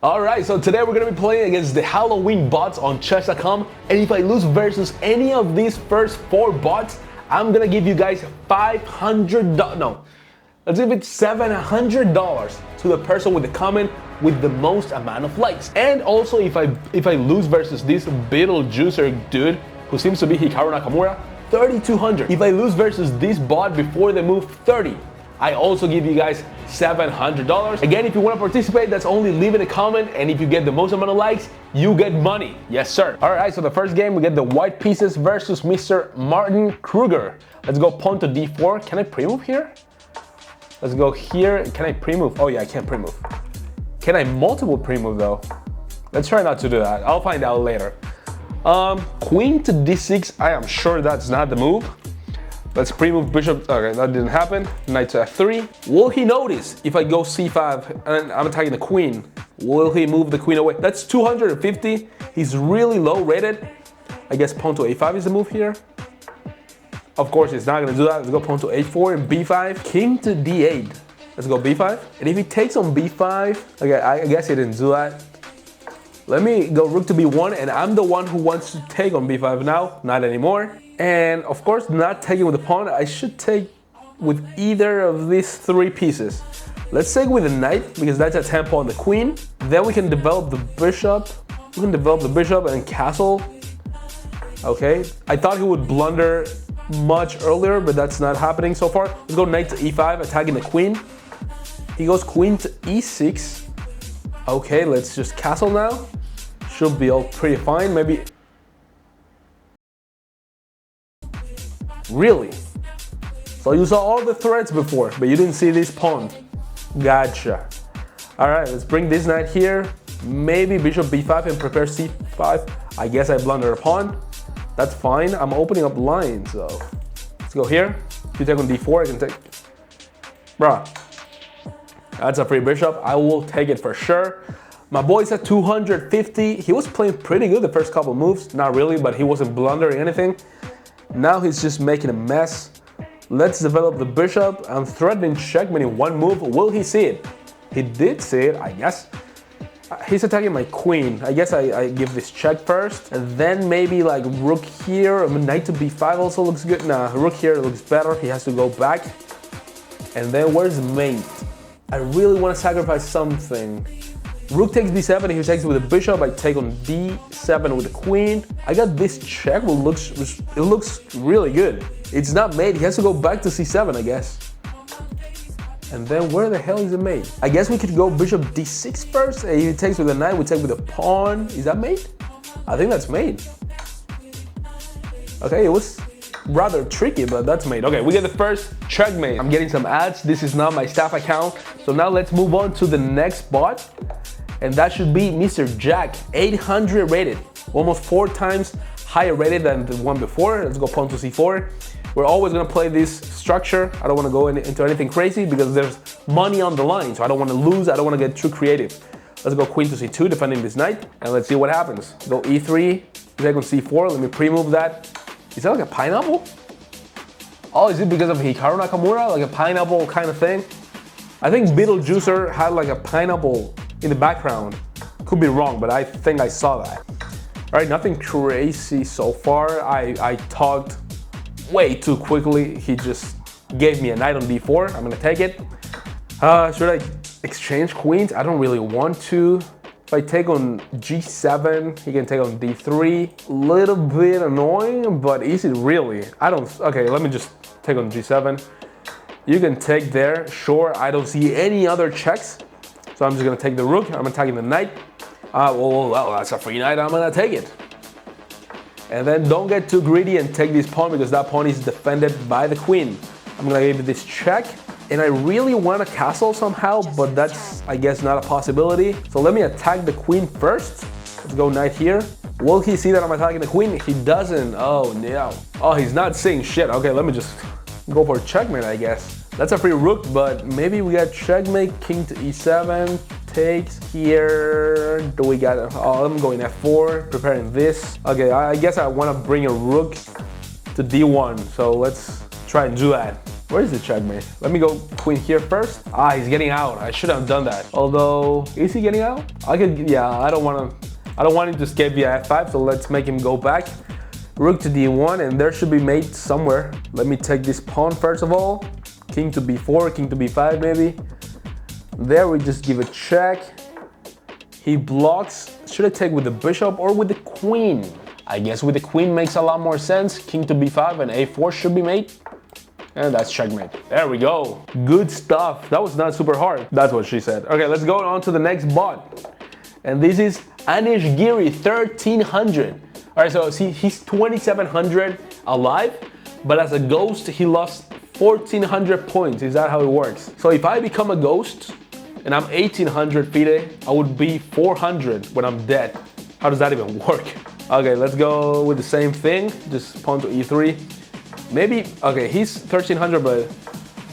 Alright, so today we're gonna be playing against the Halloween bots on chess.com, and if I lose versus any of these first 4 bots, I'm gonna give you guys $500, no, let's give it $700 to the person with the comment with the most amount of likes. And also if I lose versus this Beetlejuicer dude, who seems to be Hikaru Nakamura, $3,200. If I lose versus this bot before they move 30, I also give you guys $700. Again, if you want to participate, that's only leaving a comment, and if you get the most amount of likes, you get money. Yes, sir. All right, so the first game, we get the white pieces versus Mr. Martin Kruger. Let's go pawn to d4. Can I pre-move here? Let's go here. Can I pre-move? Oh yeah, I can't pre-move. Can I multiple pre-move though? Let's try not to do that. I'll find out later. Queen to d6, I am sure that's not the move. Let's pre-move bishop. Okay, that didn't happen. Knight to f3. Will he notice if I go c5 and I'm attacking the queen? Will he move the queen away? That's 250. He's really low rated. I guess pawn to a5 is the move here. Of course, he's not gonna do that. Let's go pawn to a4 and b5. King to d8. Let's go b5. And if he takes on b5, okay, I guess he didn't do that. Let me go rook to b1, and I'm the one who wants to take on b5 now. Not anymore. And of course, not taking with the pawn. I should take with either of these 3 pieces. Let's take with the knight, because that's a tempo on the queen. Then we can develop the bishop. We can develop the bishop and castle. Okay, I thought he would blunder much earlier, but that's not happening so far. Let's go knight to e5, attacking the queen. He goes queen to e6. Okay, let's just castle now. Should be all pretty fine, maybe. Really? So you saw all the threats before, but you didn't see this pawn. Gotcha. All right, let's bring this knight here. Maybe bishop b5 and prepare c5. I guess I blundered a pawn. That's fine. I'm opening up lines, so let's go here. If you take on d4, I can take. Bruh, that's a free bishop. I will take it for sure. My boy's at 250. He was playing pretty good the first couple moves. Not really, but he wasn't blundering anything. Now he's just making a mess. Let's develop the bishop. I'm threatening checkmate in 1 move. Will he see it? He did see it, I guess. He's attacking my queen. I guess I give this check first, and then maybe like rook here. Knight to b5 also looks good. Nah, rook here looks better. He has to go back. And then where's mate? I really want to sacrifice something. Rook takes b7, and he takes with the bishop. I take on d7 with the queen. I got this check, it looks really good. It's not mate, he has to go back to c7, I guess. And then where the hell is the mate? I guess we could go bishop d6 first, and he takes with the knight, we take with the pawn. Is that mate? I think that's mate. Okay, it was rather tricky, but that's mate. Okay, we get the first checkmate. I'm getting some ads. This is not my staff account. So now let's move on to the next bot. And that should be Mr. Jack, 800 rated, almost 4 times higher rated than the one before. Let's go pawn to c4. We're always gonna play this structure. I don't wanna go into anything crazy because there's money on the line, so I don't wanna lose, I don't wanna get too creative. Let's go queen to c2, defending this knight, and let's see what happens. Go e3, take on c4, let me pre-move that. Is that like a pineapple? Oh, is it because of Hikaru Nakamura, like a pineapple kind of thing? I think Beetlejuicer had like a pineapple in the background. Could be wrong, but I think I saw that. All right, nothing crazy so far. I talked way too quickly. He just gave me a knight on d4. I'm gonna take it. Should I exchange queens? I don't really want to. If I take on g7, he can take on d3. Little bit annoying, but is it really? Okay, let me just take on g7. You can take there, sure. I don't see any other checks. So I'm just gonna take the rook, I'm attacking the knight. Well, that's a free knight, I'm gonna take it. And then don't get too greedy and take this pawn, because that pawn is defended by the queen. I'm gonna give it this check, and I really want a castle somehow, but that's, I guess, not a possibility. So let me attack the queen first. Let's go knight here. Will he see that I'm attacking the queen? He doesn't. Oh no. Oh, he's not seeing shit. Okay, let me just go for checkmate, I guess. That's a free rook, but maybe we got checkmate, king to e7, takes here. Do we got, oh, I'm going f4, preparing this. Okay, I guess I want to bring a rook to d1, so let's try and do that. Where is the checkmate? Let me go queen here first. Ah, he's getting out. I should have done that. Although, is he getting out? I could, yeah, I don't want him to escape via f5, so let's make him go back. Rook to d1, and there should be mate somewhere. Let me take this pawn first of all. King to b4, king to b5 maybe. There we just give a check. He blocks. Should I take with the bishop or with the queen? I guess with the queen makes a lot more sense. King to b5 and a4 should be mate. And that's checkmate. There we go. Good stuff. That was not super hard. That's what she said. Okay, let's go on to the next bot. And this is Anish Giri, 1300. All right, so see, he's 2700 alive, but as a ghost, he lost 1400 points. Is that how it works? So if I become a ghost and I'm 1800 FIDE, I would be 400 when I'm dead. How does that even work? Okay, let's go with the same thing. Just pawn to e3. Maybe, okay, he's 1300, but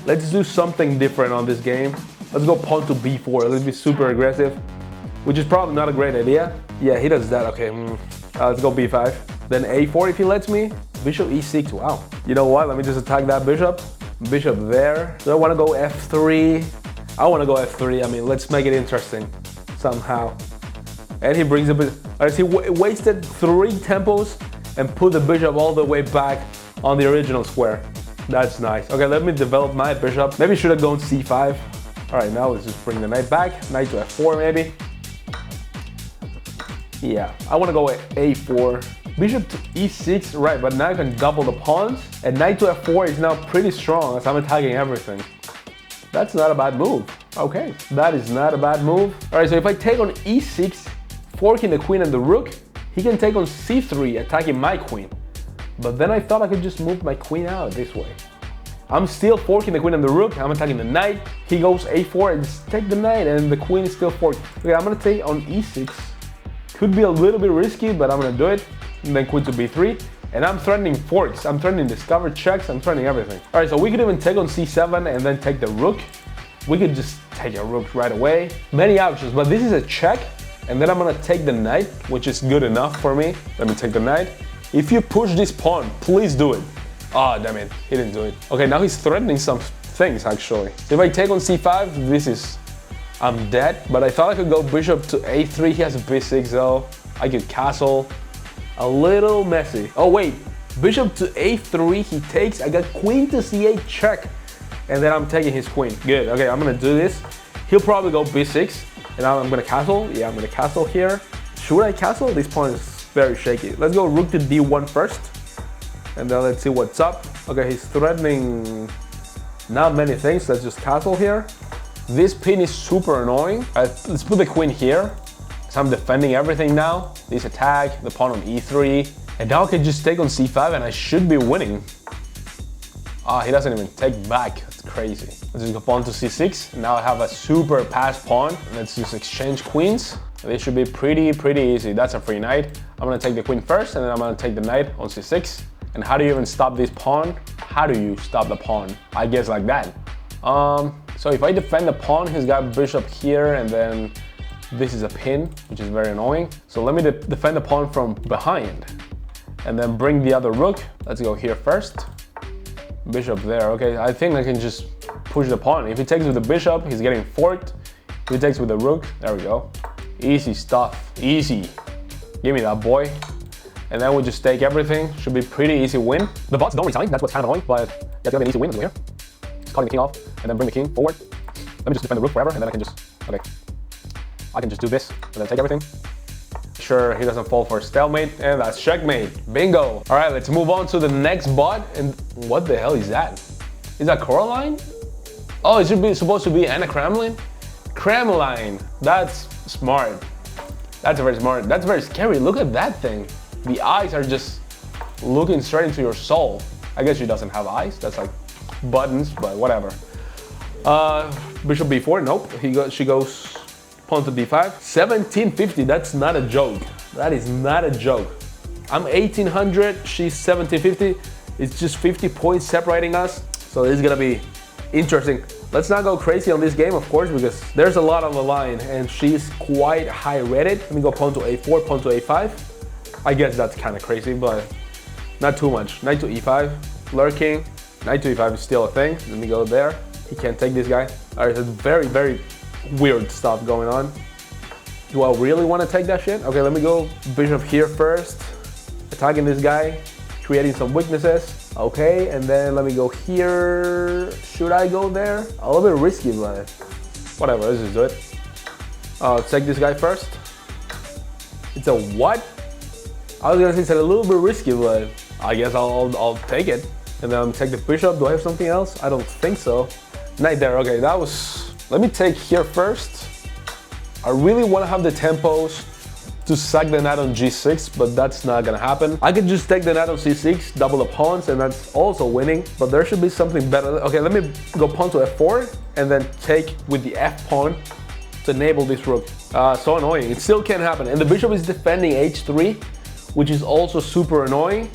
let's do something different on this game. Let's go pawn to b4. Let's be super aggressive, which is probably not a great idea. Yeah, he does that. Okay, let's go b5. Then a4 if he lets me. Bishop e6, wow. You know what, let me just attack that bishop. Bishop there. Do I want to go f3? I want to go f3. I mean, let's make it interesting somehow. And he brings a bit. All right, he wasted 3 tempos and put the bishop all the way back on the original square. That's nice. Okay, let me develop my bishop. Maybe should have gone c5. All right, now let's just bring the knight back. Knight to f4 maybe. Yeah, I want to go with a4. Bishop to e6, right, but now I can double the pawns. And knight to f4 is now pretty strong as I'm attacking everything. That's not a bad move. Okay, that is not a bad move. All right, so if I take on e6, forking the queen and the rook, he can take on c3, attacking my queen. But then I thought I could just move my queen out this way. I'm still forking the queen and the rook. I'm attacking the knight. He goes a4 and just take the knight, and the queen is still forked. Okay, I'm gonna take on e6. Could be a little bit risky, but I'm gonna do it. And then queen to b3. And I'm threatening forks. I'm threatening discovered checks. I'm threatening everything. All right, so we could even take on c7 and then take the rook. We could just take a rook right away. Many options, but this is a check. And then I'm gonna take the knight, which is good enough for me. Let me take the knight. If you push this pawn, please do it. Ah, damn it, he didn't do it. Okay, now he's threatening some things actually. If I take on c5, this is, I'm dead. But I thought I could go bishop to a3. He has a b6 though. I could castle. A little messy. Oh wait, bishop to a3, he takes. I got queen to c8 check. And then I'm taking his queen. Good, okay, I'm gonna do this. He'll probably go b6. And now I'm gonna castle. Yeah, I'm gonna castle here. Should I castle? This pawn is very shaky. Let's go rook to d1 first. And then let's see what's up. Okay, he's threatening not many things. Let's just castle here. This pin is super annoying. Let's put the queen here. So I'm defending everything now. This attack, the pawn on e3. And now I can just take on c5 and I should be winning. Ah, he doesn't even take back. That's crazy. Let's just go pawn to c6. Now I have a super passed pawn. Let's just exchange queens. This should be pretty easy. That's a free knight. I'm gonna take the queen first and then I'm gonna take the knight on c6. And how do you even stop this pawn? How do you stop the pawn? I guess like that. So if I defend the pawn, he's got bishop here and then this is a pin, which is very annoying. So let me defend the pawn from behind and then bring the other rook. Let's go here first. Bishop there. Okay, I think I can just push the pawn. If he takes with the bishop, he's getting forked. If he takes with the rook, there we go. Easy stuff, easy. Give me that boy. And then we'll just take everything. Should be pretty easy win. The bots don't resign, that's what's kind of annoying, but yeah, it's gonna be an easy win. Let's go here. Just cutting the king off and then bring the king forward. Let me just defend the rook forever and then I can just, okay. I can just do this and then take everything. Sure, he doesn't fall for stalemate, and that's checkmate. Bingo. All right, let's move on to the next bot. And what the hell is that? Is that Coraline? Oh, it should be supposed to be Anna Kremlin? Kremlin. That's smart. That's very smart. That's very scary. Look at that thing. The eyes are just looking straight into your soul. I guess she doesn't have eyes. That's like buttons, but whatever. Bishop b4. Nope. She goes pawn to d5. 1750, that's not a joke. That is not a joke. I'm 1800, she's 1750. It's just 50 points separating us. So this is gonna be interesting. Let's not go crazy on this game, of course, because there's a lot on the line and she's quite high rated. Let me go pawn to a4, pawn to a5. I guess that's kind of crazy, but not too much. Knight to e5, lurking. Knight to e5 is still a thing. Let me go there. He can't take this guy. All right, there's very, very weird stuff going on. Do I really want to take that shit? Okay, let me go bishop here first. Attacking this guy, creating some weaknesses. Okay, and then let me go here. Should I go there? A little bit risky, but whatever, let's just do it. Take this guy first. It's a what? I was gonna say it's a little bit risky, but I guess I'll take it. And then take the bishop. Do I have something else? I don't think so. Knight there, okay, that was... Let me take here first. I really want to have the tempos to sack the knight on g6, but that's not gonna happen. I could just take the knight on c6, double the pawns, and that's also winning, but there should be something better. Okay, let me go pawn to f4, and then take with the f pawn to enable this rook. So annoying, it still can't happen. And the bishop is defending h3, which is also super annoying.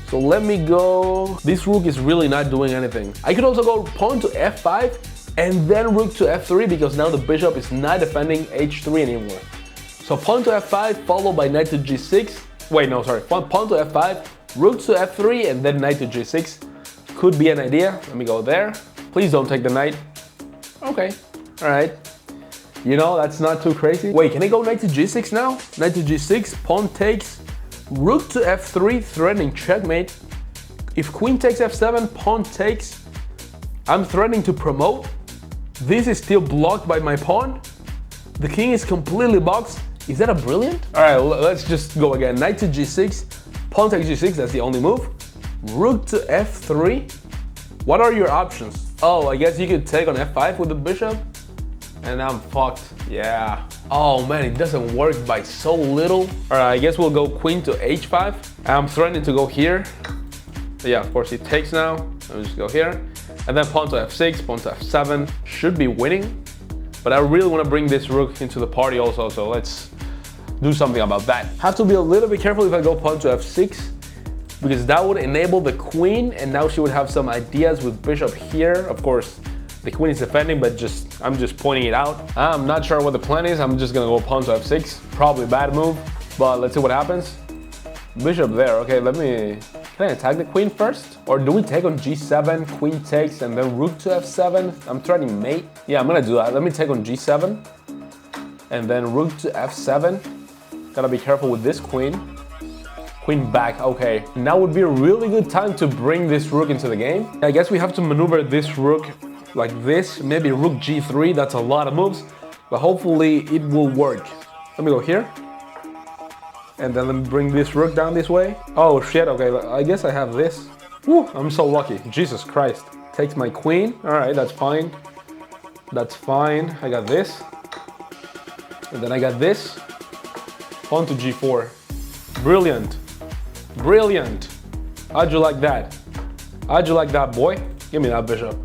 So let me go, this rook is really not doing anything. I could also go pawn to f5, and then rook to f3, because now the bishop is not defending h3 anymore. So pawn to f5 followed by knight to g6. Wait, no, sorry. Pawn to f5, rook to f3, and then knight to g6. Could be an idea. Let me go there. Please don't take the knight. Okay, all right. You know, that's not too crazy. Wait, can I go knight to g6 now? Knight to g6, pawn takes, rook to f3, threatening checkmate. If queen takes f7, pawn takes, I'm threatening to promote. This is still blocked by my pawn. The king is completely boxed. Is that a brilliant? All right, let's just go again. Knight to g6, pawn takes g6, that's the only move. Rook to f3. What are your options? Oh, I guess you could take on f5 with the bishop, and I'm fucked. Yeah. Oh man, it doesn't work by so little. All right, I guess we'll go queen to h5. I'm threatening to go here. Yeah, of course he takes now. Let me just go here. And then pawn to f6, pawn to f7. Should be winning. But I really want to bring this rook into the party also, so let's do something about that. Have to be a little bit careful if I go pawn to f6, because that would enable the queen, and now she would have some ideas with bishop here. Of course, the queen is defending, but I'm just pointing it out. I'm not sure what the plan is. I'm just gonna go pawn to f6. Probably a bad move, but let's see what happens. Bishop there. Okay, can I attack the queen first? Or do we take on g7, queen takes, and then rook to f7? I'm threatening mate. Yeah, I'm gonna do that. Let me take on g7, and then rook to f7. Gotta be careful with this queen. Queen back, okay. Now would be a really good time to bring this rook into the game. I guess we have to maneuver this rook like this. Maybe rook g3, that's a lot of moves, but hopefully it will work. Let me go here. And then let me bring this rook down this way. Oh shit, okay, I guess I have this. Woo, I'm so lucky, Jesus Christ. Takes my queen, all right, that's fine. That's fine, I got this. And then I got this. Pawn to g4. Brilliant, brilliant. How'd you like that? How'd you like that, boy? Give me that bishop.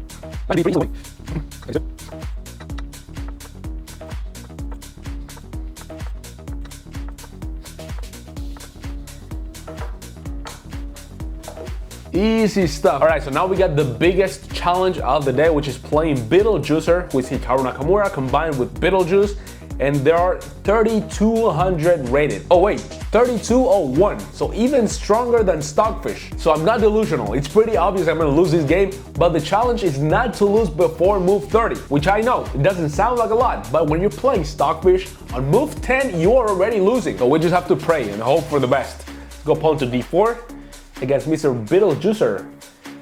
Easy stuff. All right, so now we got the biggest challenge of the day, which is playing Beetlejuicer with Hikaru Nakamura combined with Beetlejuice, and there are 3,200 rated. Oh wait, 3,201, so even stronger than Stockfish. So I'm not delusional. It's pretty obvious I'm gonna lose this game, but the challenge is not to lose before move 30, which I know, it doesn't sound like a lot, but when you're playing Stockfish, on move 10, you are already losing. So we just have to pray and hope for the best. Let's go pawn to d4. Against Mr. Beetlejuicer.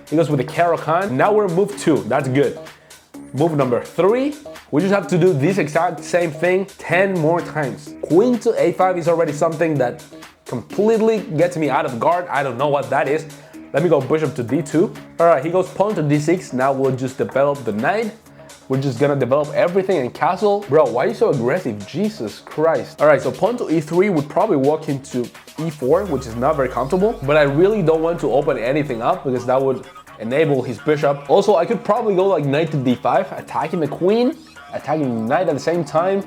He goes with the Caro-Kann. Now we're move 2, that's good. Move number 3, we just have to do this exact same thing 10 more times. Queen to a5 is already something that completely gets me out of guard. I don't know what that is. Let me go bishop to d2. All right, he goes pawn to d6. Now we'll just develop the knight. We're just gonna develop everything in castle. Bro, why are you so aggressive? Jesus Christ. All right, so pawn to e3 would probably walk into e4, which is not very comfortable, but I really don't want to open anything up because that would enable his bishop. Also, I could probably go like knight to d5, attacking the queen, attacking the knight at the same time.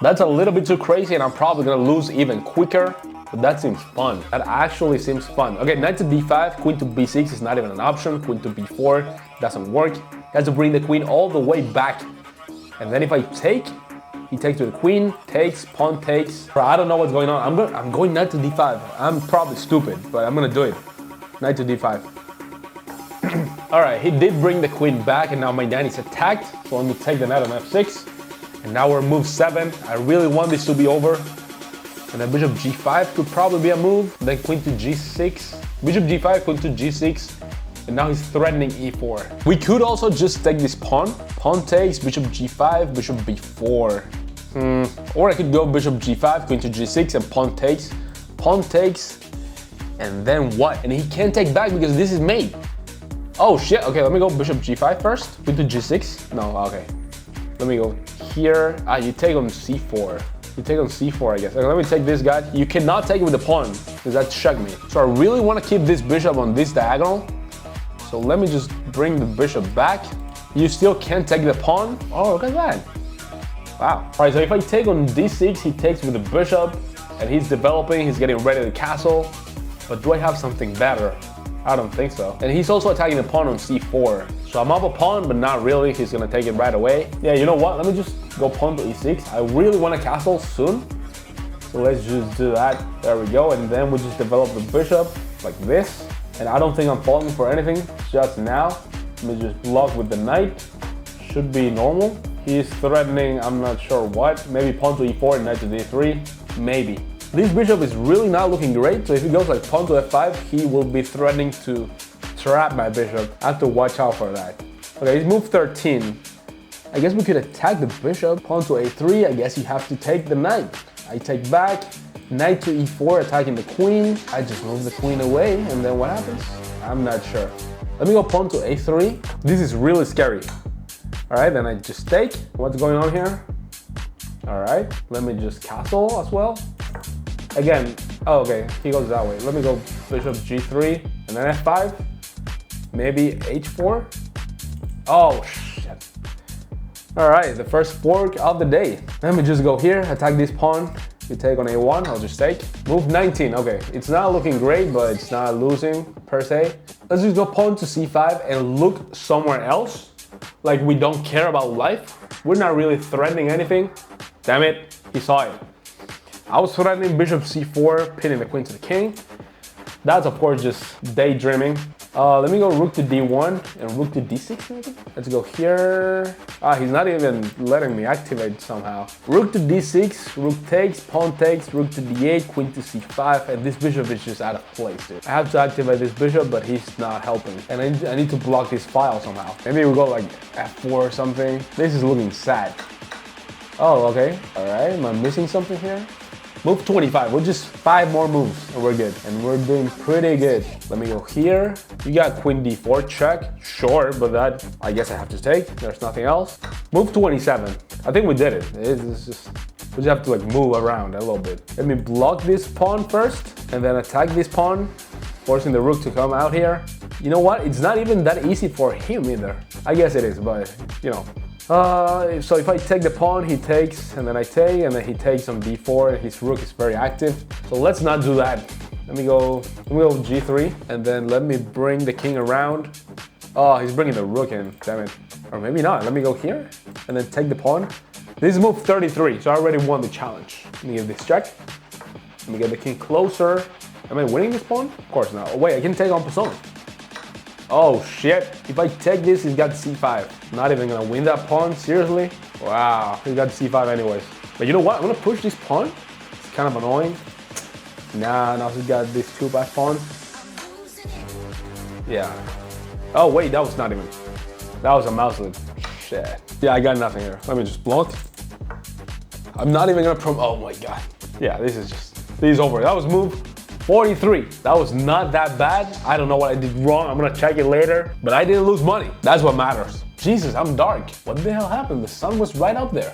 That's a little bit too crazy and I'm probably gonna lose even quicker, but that seems fun. That actually seems fun. Okay, knight to d5, queen to b6 is not even an option, queen to b4 doesn't work. He has to bring the queen all the way back. And then if I take, he takes to the queen, takes, pawn takes. Bro, I don't know what's going on. I'm going knight to d5. I'm probably stupid, but I'm gonna do it. Knight to d5. All right, he did bring the queen back, and now my knight is attacked. So let me take the knight on f6. And now we're move 7. I really want this to be over. And then bishop g5 could probably be a move. Then queen to g6. Bishop g5, queen to g6. And now he's threatening e4. We could also just take this pawn. Pawn takes, bishop g5, bishop b4. Or I could go bishop g5, queen to g6, and pawn takes, and then what? And he can't take back because this is mate. Oh shit, okay, let me go bishop g5 first, queen to g6. No, okay. Let me go here. You take on c4. You take on c4, I guess. Okay, let me take this guy. You cannot take it with the pawn, because that checkmate. So I really want to keep this bishop on this diagonal. So let me just bring the bishop back. You still can't take the pawn. Oh, look at that. Wow. All right, so if I take on d6, he takes with the bishop, and he's developing, he's getting ready to castle. But do I have something better? I don't think so. And he's also attacking the pawn on c4. So I'm up a pawn, but not really. He's gonna take it right away. Yeah, you know what? Let me just go pawn to e6. I really want to castle soon. So let's just do that. There we go. And then we just develop the bishop like this. And I don't think I'm falling for anything just now. Let me just block with the knight. Should be normal. He's threatening, I'm not sure what. Maybe pawn to e4 and knight to d3. Maybe. This bishop is really not looking great. So if he goes like pawn to f5, he will be threatening to trap my bishop. I have to watch out for that. Okay, he's moved 13. I guess we could attack the bishop. Pawn to a3, I guess you have to take the knight. I take back. Knight to e4, attacking the queen. I just move the queen away, and then what happens? I'm not sure. Let me go pawn to a3. This is really scary. All right, then I just take. What's going on here? All right, let me just castle as well. Again, oh, okay, he goes that way. Let me go bishop g3, and then f5. Maybe h4. Oh, shit. All right, the first fork of the day. Let me just go here, attack this pawn. You take on a1, I'll just take. Move 19, okay. It's not looking great, but it's not losing per se. Let's just go pawn to c5 and look somewhere else. Like we don't care about life. We're not really threatening anything. Damn it, he saw it. I was threatening bishop c4, pinning the queen to the king. That's of course just daydreaming. Let me go rook to d1 and rook to d6 maybe? Let's go here. He's not even letting me activate somehow. Rook to d6, rook takes, pawn takes, rook to d8, queen to c5, and this bishop is just out of place, dude. I have to activate this bishop, but he's not helping. And I need to block this file somehow. Maybe we go like f4 or something. This is looking sad. Oh, okay. All right, am I missing something here? Move 25, we're just 5 more moves and we're good. And we're doing pretty good. Let me go here. You got queen d4 check, sure, but that I guess I have to take. There's nothing else. Move 27, I think we did it. It's just, we just have to like move around a little bit. Let me block this pawn first and then attack this pawn, forcing the rook to come out here. You know what, it's not even that easy for him either. I guess it is, but you know. So if I take the pawn, he takes, and then I take, and then he takes on d4, and his rook is very active. So let's not do that. Let me go g3, and then let me bring the king around. Oh, he's bringing the rook in, damn it. Or maybe not, let me go here, and then take the pawn. This is move 33, so I already won the challenge. Let me give this check. Let me get the king closer. Am I winning this pawn? Of course not. Oh, wait, I can take on pawn. Oh shit, if I take this, he's got c5. Not even gonna win that pawn, seriously? Wow, he's got c5 anyways. But you know what, I'm gonna push this pawn. It's kind of annoying. Nah, now he's got this 2-5 pawn. Yeah. Oh wait, that was not even, that was a mouse lead. Shit. Yeah, I got nothing here. Let me just block. I'm not even gonna oh my god. Yeah, this is over. That was move 43. That was not that bad. I don't know what I did wrong. I'm gonna check it later, but I didn't lose money. That's what matters. Jesus, I'm dark. What the hell happened? The sun was right up there.